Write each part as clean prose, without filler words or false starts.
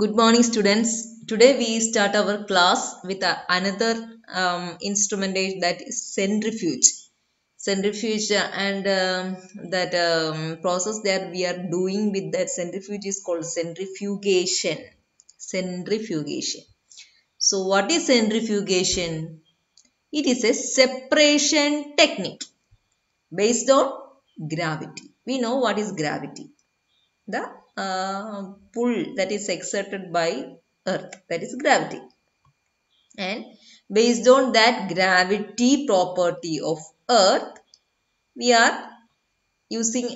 Good morning, students. Today we start our class with another instrumentation, that is centrifuge. Centrifuge and that process that we are doing with that centrifuge is called centrifugation. Centrifugation. So, what is centrifugation? It is a separation technique based on gravity. We know what is gravity. The pull that is exerted by earth, that is gravity, and based on that gravity property of earth we are using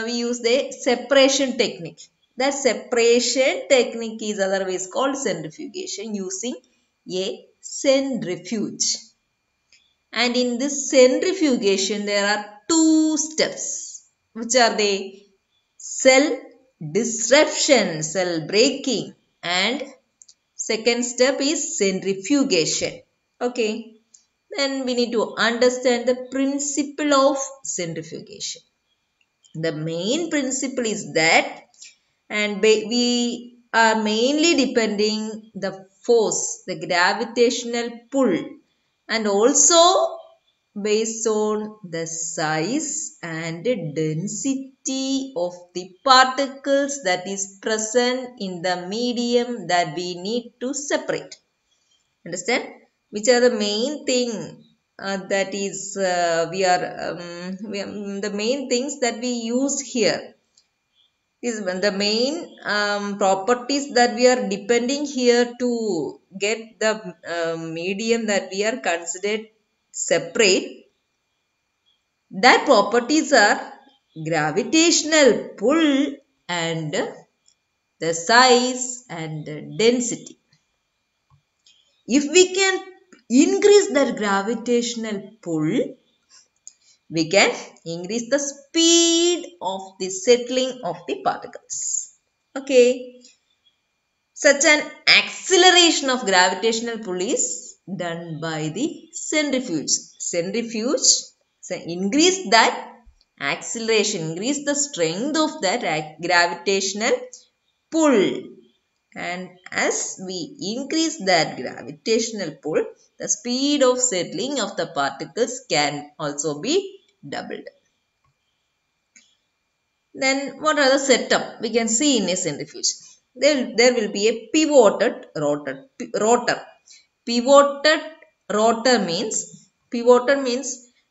we use the separation technique. That separation technique is otherwise called centrifugation, using a centrifuge. And in this centrifugation there are two steps. Which are they? Cell disruption, cell breaking, and second step is centrifugation. Okay. Then we need to understand the principle of centrifugation. The main principle is that, and we are mainly depending the force, the gravitational pull, and also based on the size and density of the particles that is present in the medium that we need to separate. Understand? Which are the main thing that is the main things that we use here is the main properties that we are depending here to get the medium that we are considered separate. That properties are gravitational pull and the size and density. If we can increase that gravitational pull, we can increase the speed of the settling of the particles. Okay. Such an acceleration of gravitational pull is done by the centrifuge. Centrifuge, so increase that acceleration, increase the strength of that gravitational pull. And as we increase that gravitational pull, the speed of settling of the particles can also be doubled. Then what are the setup we can see in a centrifuge? There will be a pivoted rotor. Pivoted means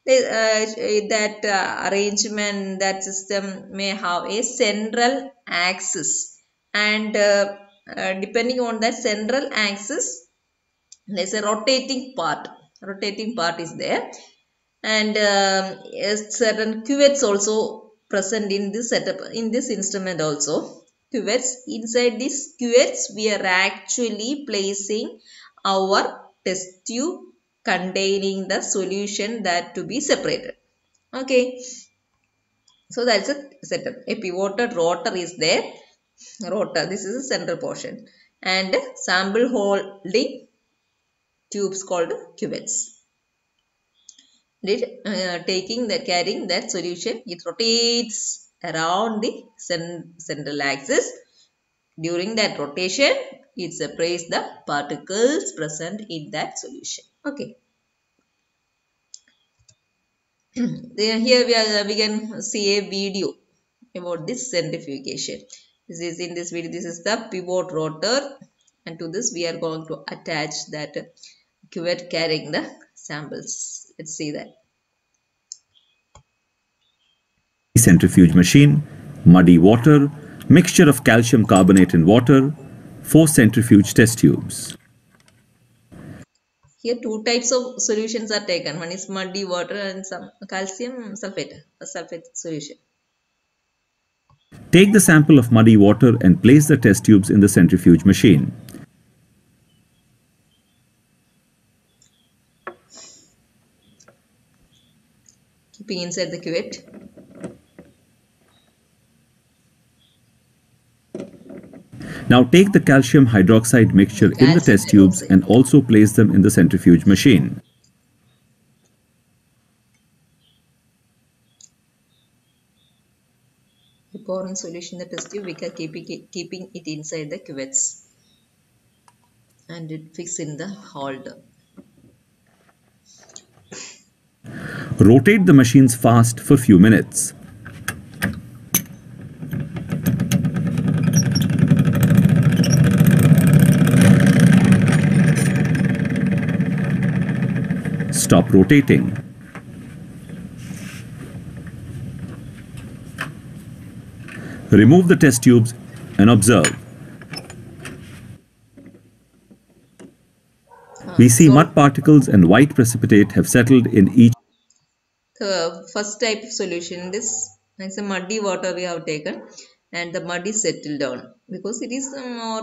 that arrangement, that system may have a central axis, and depending on that central axis there is a rotating part. Rotating part is there, and certain cuvettes also present in this setup, in this instrument also. Cuvettes. Inside these cuvettes we are actually placing our test tube containing the solution that to be separated. Okay. So that's a setup. A pivoted rotor is there. Rotor. This is the central portion. And sample holding tubes called cuvettes. Carrying that solution, it rotates around the central axis. During that rotation, it separates the particles present in that solution. Okay. Here we can see a video about this centrifugation. In this video, this is the pivot rotor, and to this we are going to attach that cuvette carrying the samples. Let's see that. Centrifuge machine, muddy water, mixture of calcium carbonate and water, 4 centrifuge test tubes. Here two types of solutions are taken. One is muddy water and some calcium sulfate, a sulfate solution. Take the sample of muddy water and place the test tubes in the centrifuge machine. Keeping inside the cuvette. Now take the calcium hydroxide mixture in the test tubes and also place them in the centrifuge machine. Pouring solution in the test tube, we are keeping it inside the cuvettes. and it fix in the holder. Rotate the machines fast for few minutes. Stop rotating. Remove the test tubes and observe. We see So mud particles and white precipitate have settled in each. the first type of solution is a muddy water we have taken, and the mud is settled down because it is more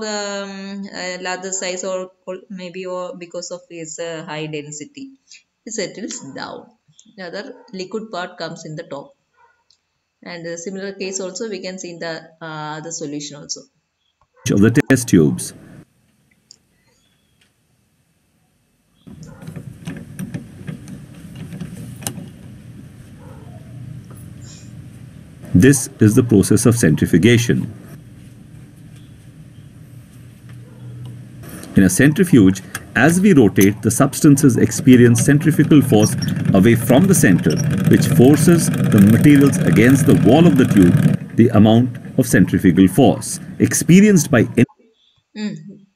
larger size, or maybe or because of its high density. It settles down. The other liquid part comes in the top. And a similar case also we can see in the solution also. Of the test tubes. This is the process of centrifugation. In a centrifuge, as we rotate, the substances experience centrifugal force away from the center, which forces the materials against the wall of the tube. The amount of centrifugal force experienced by any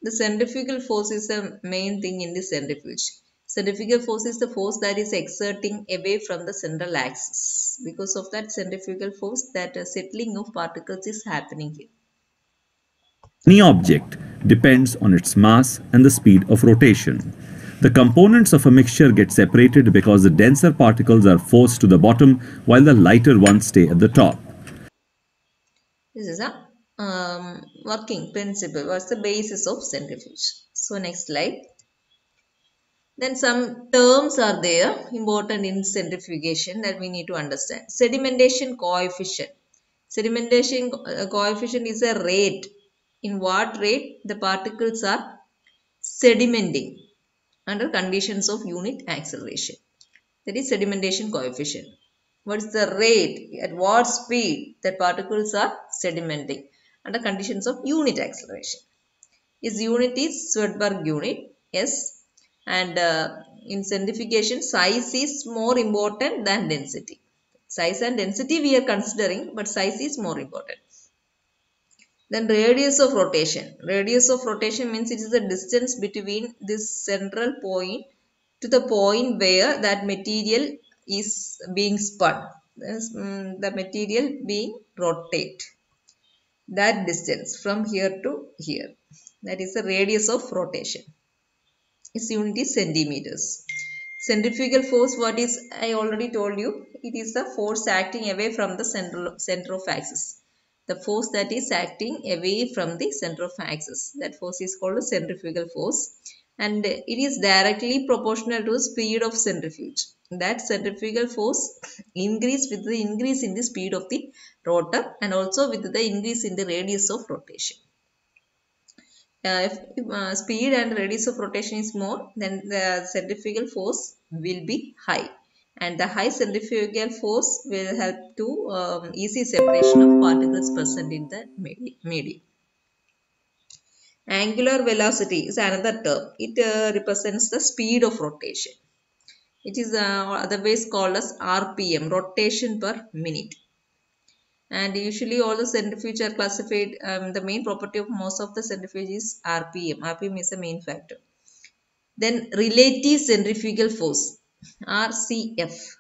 The centrifugal force is the main thing in the centrifuge. Centrifugal force is the force that is exerting away from the central axis. Because of that centrifugal force, that settling of particles is happening here. object depends on its mass and the speed of rotation. The components of a mixture get separated because the denser particles are forced to the bottom while the lighter ones stay at the top. This is a working principle. What's the basis of centrifuge? So next slide. Then some terms are there important in centrifugation that we need to understand. Sedimentation coefficient. Sedimentation coefficient is a rate. In what rate the particles are sedimenting under conditions of unit acceleration. That is sedimentation coefficient. What is the rate? At what speed the particles are sedimenting under conditions of unit acceleration? Its unit is Swedberg unit. Yes. And in centrifugation, size is more important than density. Size and density we are considering, but size is more important. Then radius of rotation. Radius of rotation means it is the distance between this central point to the point where that material is being spun. The material being rotate. That distance from here to here. That is the radius of rotation. Its unit is centimeters. Centrifugal force, what is, I already told you, it is the force acting away from the center of axis. The force that is acting away from the center of axis. That force is called the centrifugal force, and it is directly proportional to the speed of centrifuge. That centrifugal force increase with the increase in the speed of the rotor and also with the increase in the radius of rotation. If speed and radius of rotation is more, then the centrifugal force will be high, and the high centrifugal force will help to easy separation of particles present in the medium. Angular velocity is another term. It represents the speed of rotation. It is otherwise called as RPM, rotation per minute. And usually all the centrifuge are classified, the main property of most of the centrifuge is RPM. RPM is a main factor. Then relative centrifugal force, RCF,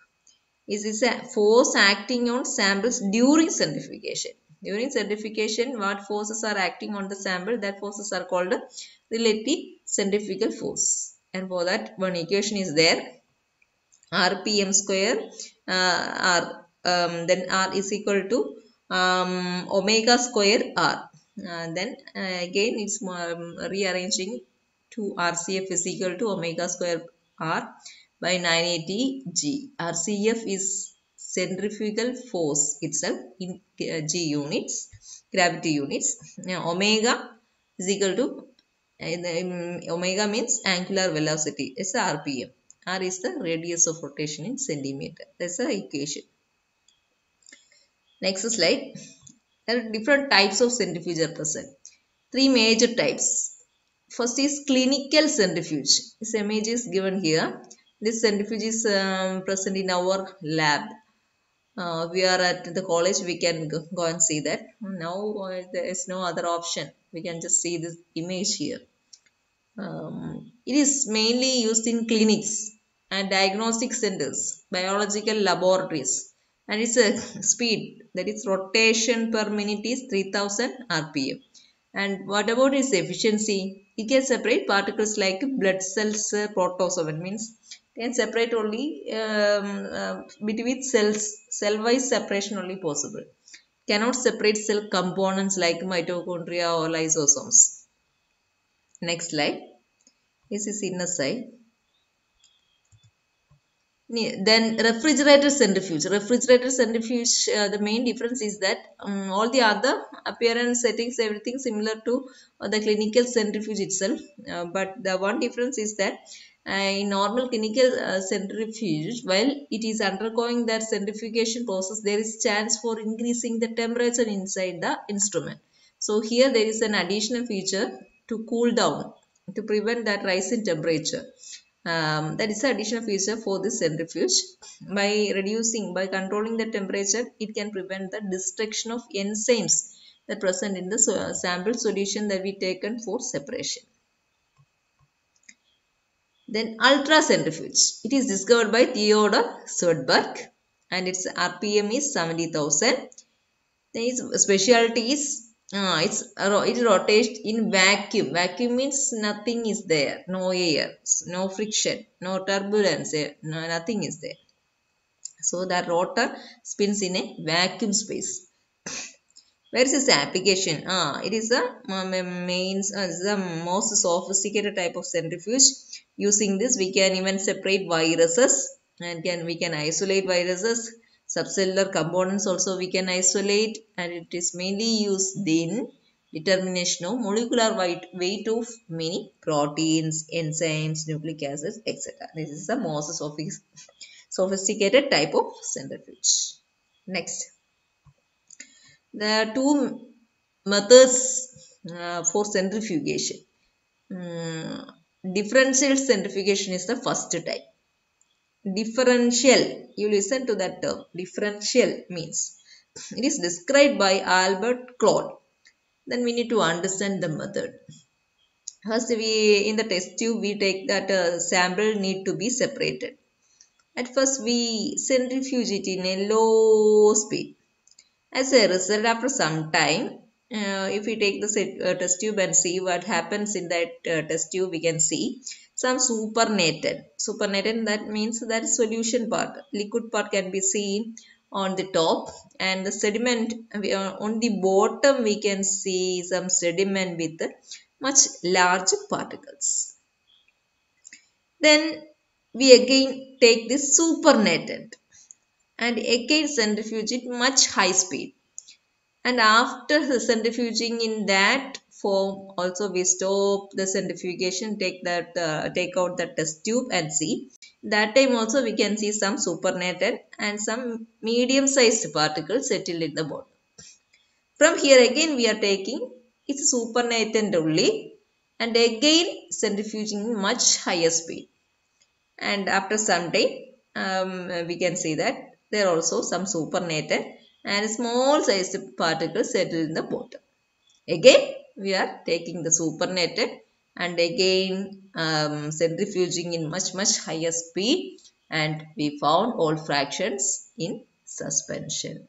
is a force acting on samples during centrifugation. During centrifugation, what forces are acting on the sample? That forces are called relative centrifugal force. And for that, one equation is there. RPM square then R is equal to omega square R. Then again it's rearranging to RCF is equal to omega square R by 980 G. RCF is centrifugal force itself in G units, gravity units. Now, omega is equal to omega means angular velocity. It's RPM. R is the radius of rotation in centimeter. That's the equation. Next slide. There are different types of centrifuge are present. Three major types. First is clinical centrifuge. This image is given here. This centrifuge is present in our lab. We are at the college, we can go and see that. Now there is no other option. We can just see this image here. It is mainly used in clinics and diagnostic centers, biological laboratories, and its a speed, that is rotation per minute, is 3000 rpm. And what about its efficiency? It can separate particles like blood cells, protozoan, means can separate only between cells, cell-wise separation only possible. Cannot separate cell components like mitochondria or lysosomes. Next slide. This is inner side. Then refrigerator centrifuge. Refrigerator centrifuge, the main difference is that all the other appearance settings, everything similar to the clinical centrifuge itself. But the one difference is that in normal clinical centrifuge, while it is undergoing that centrifugation process, there is chance for increasing the temperature inside the instrument. So here there is an additional feature to cool down, to prevent that rise in temperature. That is the additional feature for this centrifuge. By controlling the temperature, it can prevent the destruction of enzymes that present in the sample solution that we taken for separation. Then ultracentrifuge. It is discovered by Theodor Swedberg and its RPM is 70,000. Then its specialty is it rotates in vacuum. Vacuum means nothing is there, no air, no friction, no turbulence, nothing is there. So that rotor spins in a vacuum space. Where is its application? It is the most sophisticated type of centrifuge. Using this, we can even separate viruses and we can isolate viruses. Subcellular components also we can isolate, and it is mainly used in determination of molecular weight of many proteins, enzymes, nucleic acids, etc. This is the most sophisticated type of centrifuge. Next. There are two methods for centrifugation. Differential centrifugation is the first type. Differential, you listen to that term. Differential means it is described by Albert Claude. Then we need to understand the method. First, in the test tube, we take that sample need to be separated. At first, we centrifuge it in a low speed. As a result, after some time, if we take the test tube and see what happens in that test tube, we can see some supernatant. Supernatant, that means that solution part, liquid part can be seen on the top, and the sediment on the bottom we can see some sediment with much larger particles. Then we again take this supernatant and again centrifuge it much high speed. And after the centrifuging in that form, also we stop the centrifugation, take out the test tube and see. That time also we can see some supernatant and some medium-sized particles settled in the bottom. From here again we are taking its supernatant only and again centrifuging much higher speed. And after some time we can see that there are also some supernatant and small sized particles settled in the bottom. Again, we are taking the supernatant and again centrifuging in much higher speed, and we found all fractions in suspension.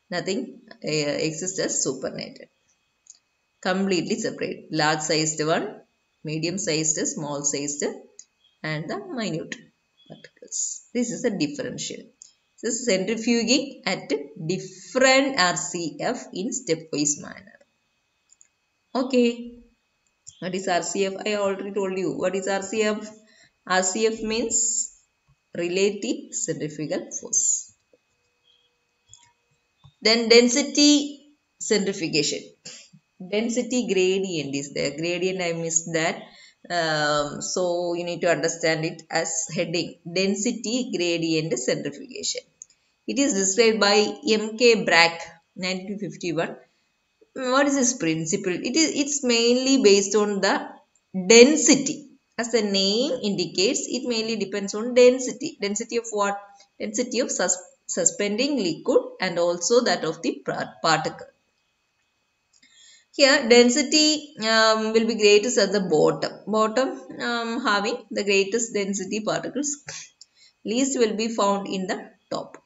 Nothing exists as supernatant. Completely separate. Large sized one, medium sized, small sized, and the minute particles. This is a differential. This is centrifuging at different RCF in stepwise manner. Okay. What is RCF? I already told you. What is RCF? RCF means relative centrifugal force. Then density centrifugation. Density gradient is there. Gradient, I missed that. So you need to understand it as heading. Density gradient centrifugation. It is described by M.K. Brack, 1951. what is this principle? It's mainly based on the density. As the name indicates, it mainly depends on density. Density of what? Density of suspending liquid and also that of the particle. Here density will be greatest at the bottom. Having the greatest density particles. Least will be found in the top.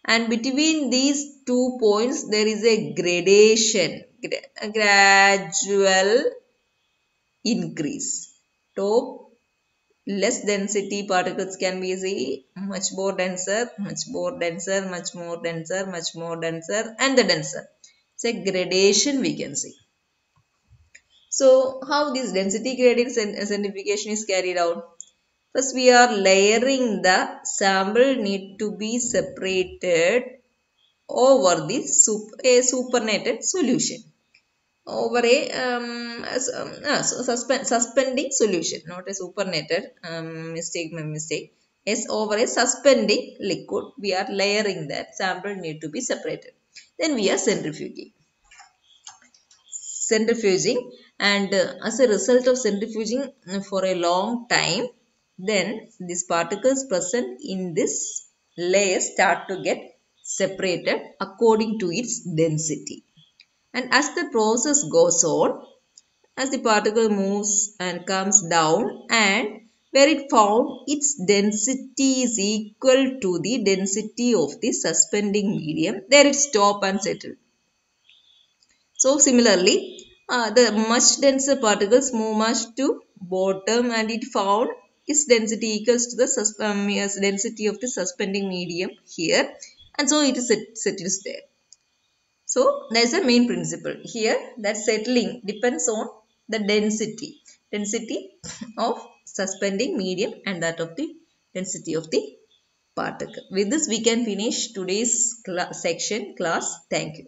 And between these 2 points there is a gradation, a gradual increase. Top less density particles can be much more denser, much more denser, much more denser, much more denser, and the denser. It's a gradation we can see. So how this density gradient centrifugation is carried out? First we are layering the sample need to be separated over the supernated solution. Over a suspending solution, not a supernated, my mistake. Yes, over a suspending liquid, we are layering that sample need to be separated. Then we are centrifuging, and as a result of centrifuging for a long time, then these particles present in this layer start to get separated according to its density. And as the process goes on, as the particle moves and comes down, and where it found its density is equal to the density of the suspending medium, there it stop and settle. So similarly, the much denser particles move much to bottom, and it found its density equals to the density of the suspending medium here, and so it is settles there. So there is a main principle here, that settling depends on the density of suspending medium and that of the density of the particle. With this we can finish today's section class. Thank you.